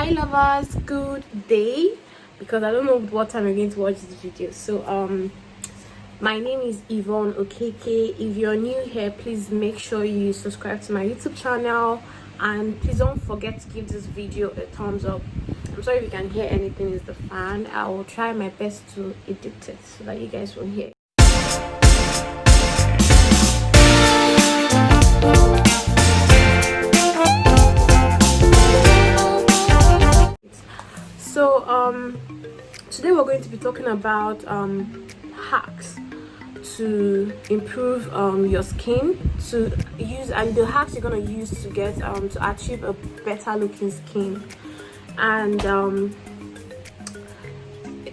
Hi lovers, good day, because I don't know what time you're going to watch this video. So my name is Yvonne Okeke. If you're new here, please make sure you subscribe to my YouTube channel, and please don't forget to give this video a thumbs up. I'm sorry if you can hear anything, is the fan. I will try my best to edit it so that you guys will hear. So today we're going to be talking about hacks to improve your skin, to use, and the hacks you're going to use to get to achieve a better looking skin. And I'm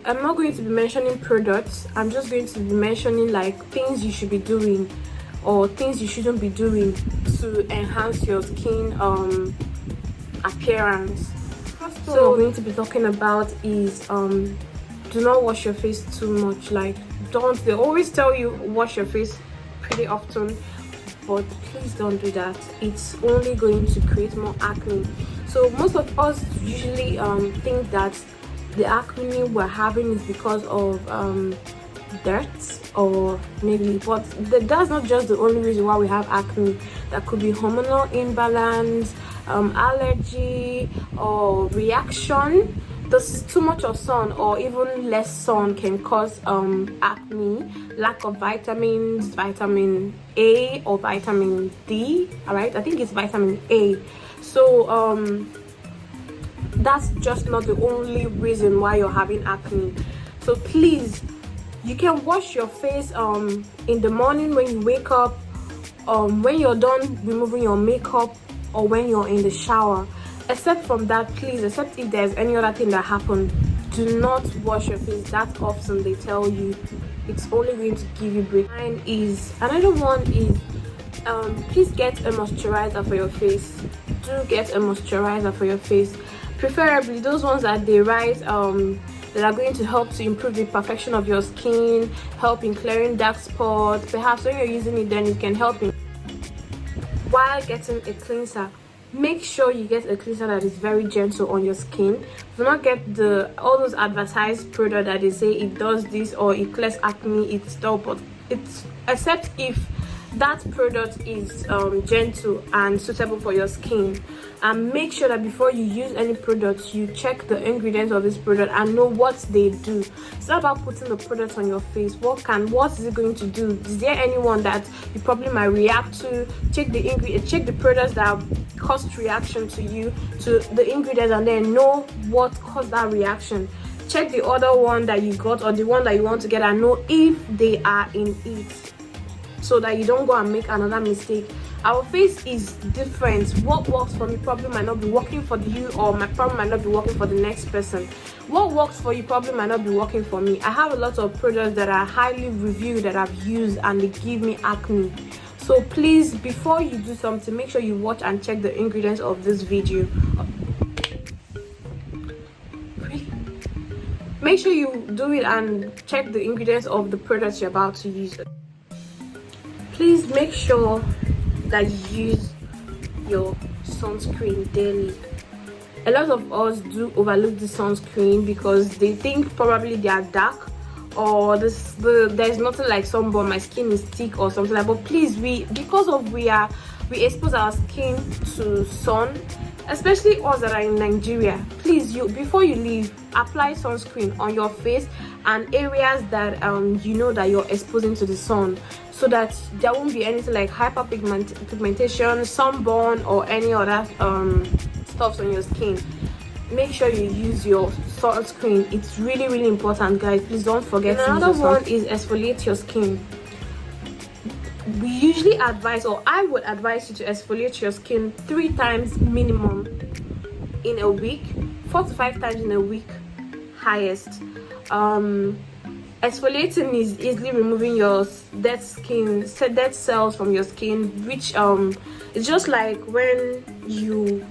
not going to be mentioning products. I'm just going to be mentioning like things you should be doing or things you shouldn't be doing to enhance your skin appearance. So what we're going to be talking about is do not wash your face too much. Like, they always tell you wash your face pretty often, but please don't do that. It's only going to create more acne. So most of us usually think that the acne we're having is because of dirt or maybe, but that's not just the only reason why we have acne. That could be hormonal imbalance, allergy, or reaction. There's too much of sun or even less sun can cause acne. Lack of vitamins, vitamin A or vitamin D. All right, I think it's vitamin A. So that's just not the only reason why you're having acne. So please, you can wash your face in the morning when you wake up, when you're done removing your makeup, or when you're in the shower. Except from that, please, except if there's any other thing that happened, do not wash your face that often. They tell you it's only going to give you break. Another one is please get a moisturizer for your face. Do get a moisturizer for your face, preferably those ones that they write that are going to help to improve the perfection of your skin, help in clearing dark spots. Perhaps when you're using it, then it can help in. While getting a cleanser, make sure you get a cleanser that is very gentle on your skin. Do not get all those advertised products that they say it does this or it clears acne, it's stuff, but it's except if that product is gentle and suitable for your skin. And make sure that before you use any products, you check the ingredients of this product and know what they do. It's not about putting the product on your face. What is it going to do? Is there anyone that you probably might react to? Check the ingredients, check the products that caused reaction to you, to the ingredients, and then know what caused that reaction. Check the other one that you got or the one that you want to get and know if they are in it, so that you don't go and make another mistake. Our face is different. What works for me probably might not be working for you, or my problem might not be working for the next person. What works for you probably might not be working for me. I have a lot of products that are highly reviewed that I've used and they give me acne. So please, before you do something, make sure you watch and check the ingredients of this video. Make sure you do it and check the ingredients of the products you're about to use. Please make sure that you use your sunscreen daily. A lot of us do overlook the sunscreen because they think probably they are dark, or there's nothing like sunburn, my skin is thick or something like that. But please, we expose our skin to sun, especially us that are in Nigeria. Please, before you leave, apply sunscreen on your face and areas that you know that you're exposing to the sun, so that there won't be anything like hyperpigmentation, sunburn, or any other stuff on your skin. Make sure you use your sunscreen. It's really, really important, guys. Please don't forget. Another one is exfoliate your skin. We usually advise, or I would advise you to exfoliate your skin 3 times minimum in a week, 4 to 5 times in a week highest. Exfoliating is easily removing your dead cells from your skin, which it's just like when your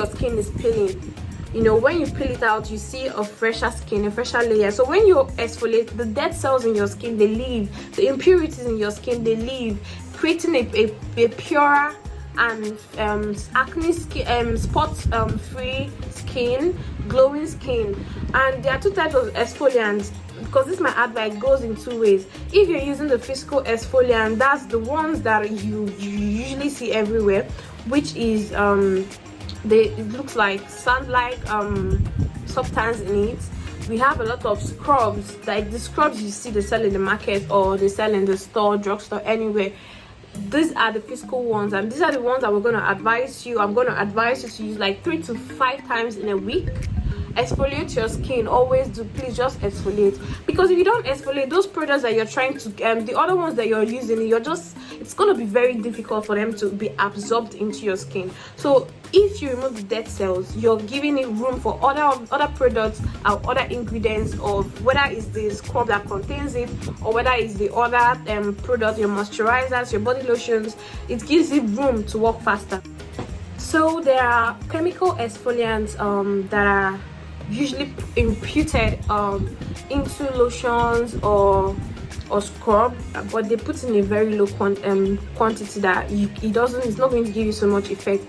skin is peeling. You know, when you peel it out, you see a fresher skin, a fresher layer. So when you exfoliate, the dead cells in your skin, they leave. The impurities in your skin, they leave, creating a purer and acne skin, spots free skin, glowing skin. And there are two types of exfoliants, because this my advice goes in two ways. If you're using the physical exfoliant, that's the ones that you usually see everywhere, which is it looks like sand-like substance in it. We have a lot of scrubs, like the scrubs you see they sell in the market or they sell in the store, drugstore, anywhere. These are the physical ones, and these are the ones that we're going to advise you. I'm going to advise you to use like 3 to 5 times in a week. Exfoliate your skin. Always do. Please just exfoliate, because if you don't exfoliate, those products that you're trying to the other ones that you're using, it's going to be very difficult for them to be absorbed into your skin. So if you remove the dead cells, you're giving it room for other products or other ingredients, of whether it's the scrub that contains it or whether it's the other product, your moisturizers, your body lotions. It gives it room to work faster. So there are chemical exfoliants that are usually imputed into lotions or scrub, but they put in a very low quantity that it's not going to give you so much effect.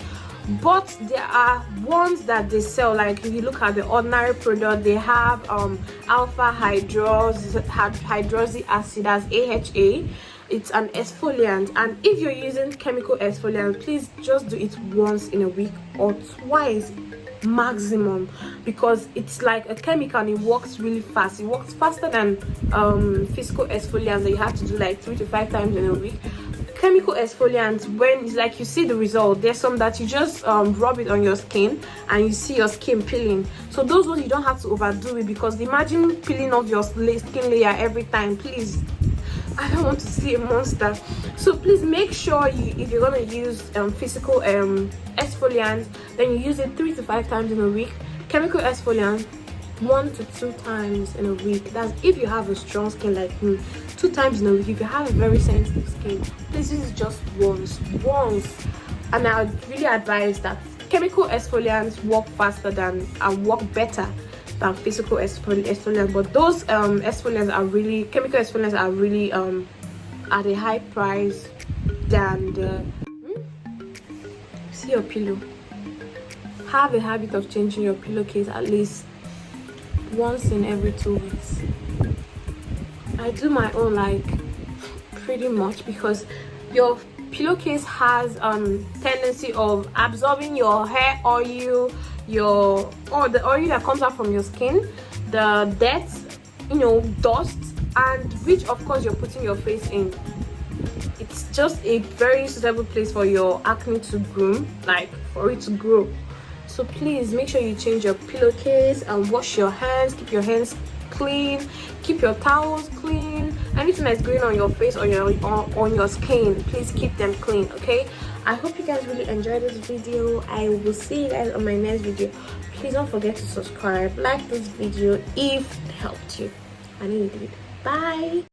But there are ones that they sell, like if you look at the ordinary product, they have alpha hydroxy acid, as AHA. It's an exfoliant, and if you're using chemical exfoliant, please just do it once in a week or twice maximum, because it's like a chemical and it works really fast. It works faster than physical exfoliants that you have to do like 3 to 5 times in a week. Chemical exfoliants, when it's like you see the result, there's some that you just rub it on your skin and you see your skin peeling. So those ones you don't have to overdo it, because imagine peeling off your skin layer every time. Please, I don't want to see a monster. So please make sure if you're going to use physical exfoliants, then you use it 3 to 5 times in a week. Chemical exfoliant 1 to 2 times in a week. That's if you have a strong skin like me. 2 times in a week if you have a very sensitive skin. This is just once. And I would really advise that chemical exfoliants work faster than and work better than physical exfoliants. But those exfoliants are really, chemical exfoliants are really at a high price than the see your pillow. Have a habit of changing your pillowcase at least once in every 2 weeks. I do my own like pretty much, because your pillowcase has tendency of absorbing your hair oil, the oil that comes out from your skin, the dirt, dust, and which of course you're putting your face in. It's just a very suitable place for your acne to groom, like for it to grow. So please make sure you change your pillowcase and wash your hands. Keep your hands clean, keep your towels clean. Anything that's going on your face or on your skin, please keep them clean. Okay, I hope you guys really enjoyed this video. I will see you guys on my next video. Please don't forget to subscribe, like this video if it helped you. I know you did. Bye.